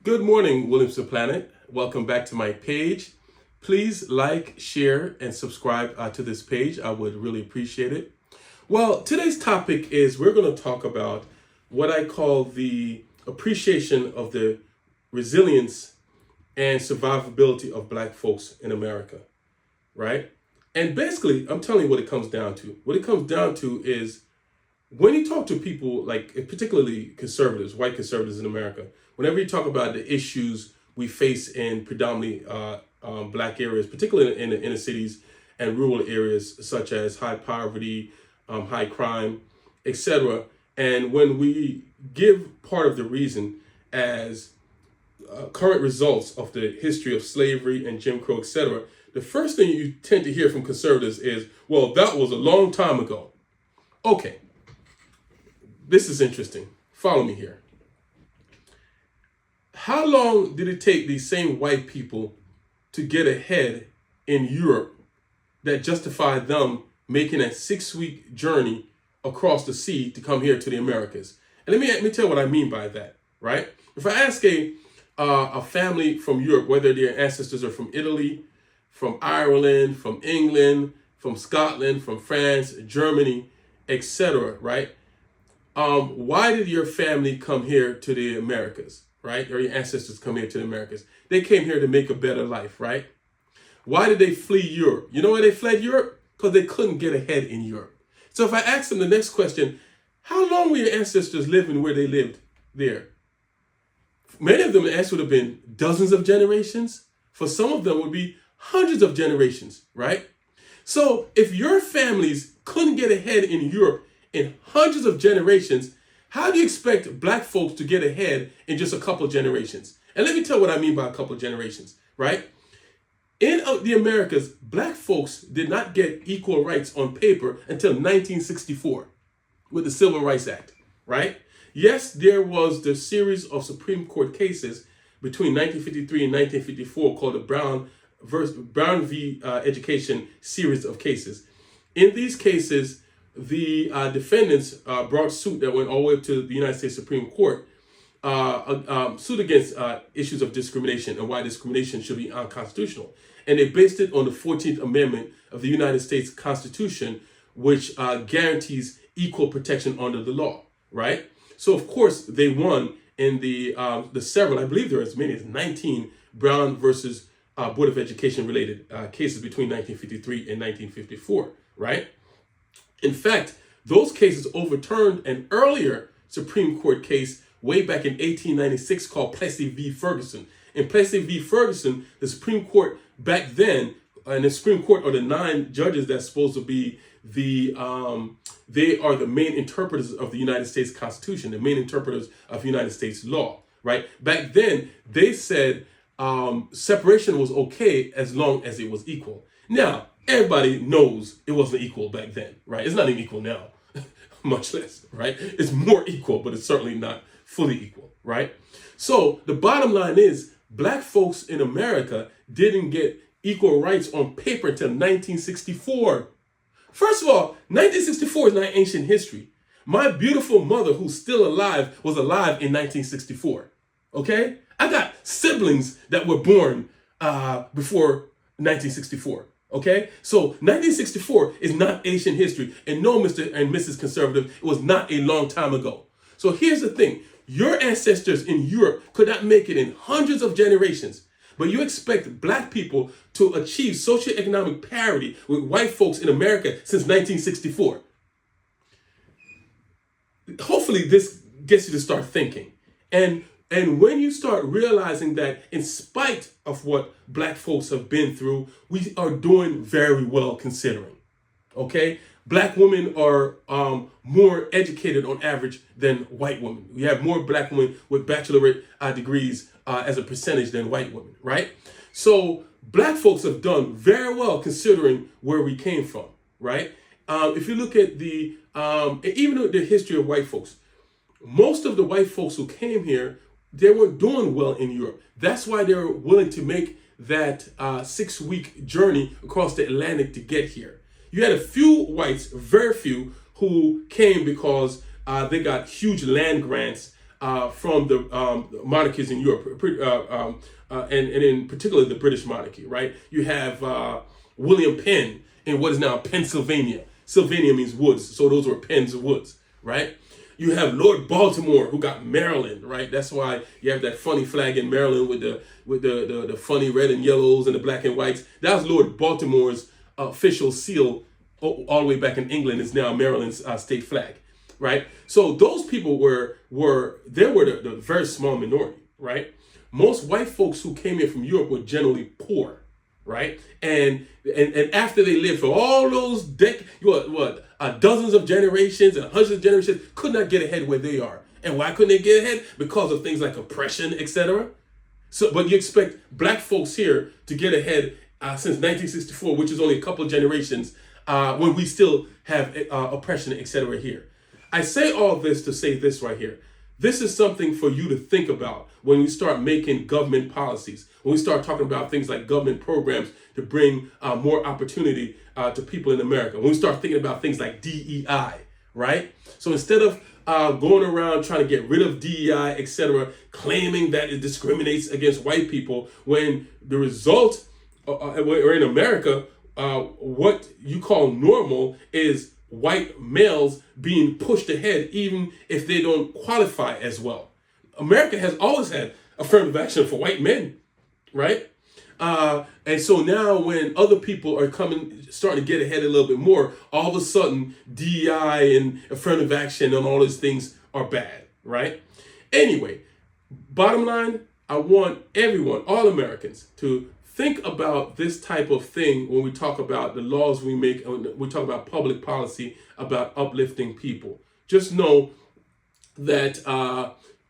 Good morning, Williamson Planet. Welcome back to my page. Please like, share, and subscribe to this page. I would really appreciate it. Well, today's topic is we're going to talk about what I call the appreciation of the resilience and survivability of Black folks in America, right? And basically, I'm telling you what it comes down to. What it comes down to is when you talk to people, like particularly conservatives, white conservatives in America, whenever you talk about the issues we face in predominantly Black areas, particularly in the inner cities and rural areas, such as high poverty, high crime, etc., and when we give part of the reason as current results of the history of slavery and Jim Crow, etc., the first thing you tend to hear from conservatives is, well, that was a long time ago. Okay, this is interesting. Follow me here. How long did it take these same white people to get ahead in Europe that justified them making a 6-week journey across the sea to come here to the Americas? And let me tell you what I mean by that, right? If I ask a family from Europe, whether their ancestors are from Italy, from Ireland, from England, from Scotland, from France, Germany, etc., right? Why did your family come here to the Americas, right? Or your ancestors come here to the Americas? They came here to make a better life, right? Why did they flee Europe? You know why they fled Europe? Because they couldn't get ahead in Europe. So if I ask them the next question, how long were your ancestors living where they lived there? Many of them, the answer would have been dozens of generations. For some of them, it would be hundreds of generations, right? So if your families couldn't get ahead in Europe in hundreds of generations, how do you expect Black folks to get ahead in just a couple of generations? And let me tell you what I mean by a couple of generations, right? In the Americas, Black folks did not get equal rights on paper until 1964 with the Civil Rights Act, right? Yes, there was the series of Supreme Court cases between 1953 and 1954 called the Brown v. Education series of cases. In these cases, the defendants brought suit that went all the way up to the United States Supreme Court, suit against issues of discrimination and why discrimination should be unconstitutional. And they based it on the 14th Amendment of the United States Constitution, which guarantees equal protection under the law, right? So, of course, they won in the several, I believe there are as many as 19 Brown versus Board of Education related cases between 1953 and 1954, right? In fact, those cases overturned an earlier Supreme Court case way back in 1896 called Plessy v. Ferguson. In Plessy v. Ferguson, the Supreme Court back then, and the Supreme Court are the 9 judges that's supposed to be they are the main interpreters of the United States Constitution, the main interpreters of United States law, right? Back then, they said separation was okay as long as it was equal. Now, everybody knows it wasn't equal back then, right? It's not even equal now, much less, right? It's more equal, but it's certainly not fully equal, right? So the bottom line is Black folks in America didn't get equal rights on paper until 1964. First of all, 1964 is not ancient history. My beautiful mother, who's still alive, was alive in 1964, okay? I got siblings that were born before 1964. Okay, so 1964 is not ancient history, and no, Mr. and Mrs. Conservative, it was not a long time ago. So here's the thing: your ancestors in Europe could not make it in hundreds of generations, but you expect Black people to achieve socioeconomic parity with white folks in America since 1964. Hopefully, this gets you to start thinking, and when you start realizing that in spite of what Black folks have been through, we are doing very well considering, okay? Black women are more educated on average than white women. We have more Black women with bachelorate degrees as a percentage than white women, right? So Black folks have done very well considering where we came from, right? If you look at even the history of white folks, most of the white folks who came here, they weren't doing well in Europe. That's why they were willing to make that 6-week journey across the Atlantic to get here. You had a few whites, very few, who came because they got huge land grants from the monarchies in Europe, and in particular the British monarchy, right? You have William Penn in what is now Pennsylvania. Sylvania means woods, so those were Penn's woods, right? You have Lord Baltimore, who got Maryland, right? That's why you have that funny flag in Maryland with the funny red and yellows and the black and whites. That was Lord Baltimore's official seal all the way back in England. Is now Maryland's state flag, right? So those people were the very small minority, right? Most white folks who came in from Europe were generally poor, right? And after they lived for all those dozens of generations and hundreds of generations, could not get ahead where they are. And why couldn't they get ahead? Because of things like oppression, etc. So, but you expect black folks here to get ahead since 1964, which is only a couple of generations, when we still have oppression, etc. here. I say all this to say this right here. This is something for you to think about when we start making government policies, when we start talking about things like government programs to bring more opportunity to people in America, when we start thinking about things like DEI, right? So instead of going around trying to get rid of DEI, etc., claiming that it discriminates against white people, when the result, or in America, what you call normal is white males being pushed ahead even if they don't qualify as well. America has always had affirmative action for white men, right? And so now when other people are starting to get ahead a little bit more, all of a sudden DEI and affirmative action and all those things are bad, right? Anyway, bottom line, I want everyone, all Americans, to think about this type of thing when we talk about the laws we make, when we talk about public policy, about uplifting people. Just know that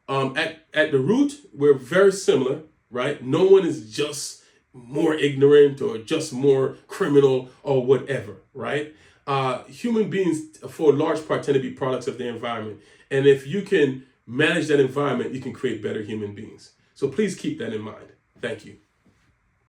at the root, we're very similar, right? No one is just more ignorant or just more criminal or whatever, right? Human beings, for a large part, tend to be products of their environment. And if you can manage that environment, you can create better human beings. So please keep that in mind. Thank you.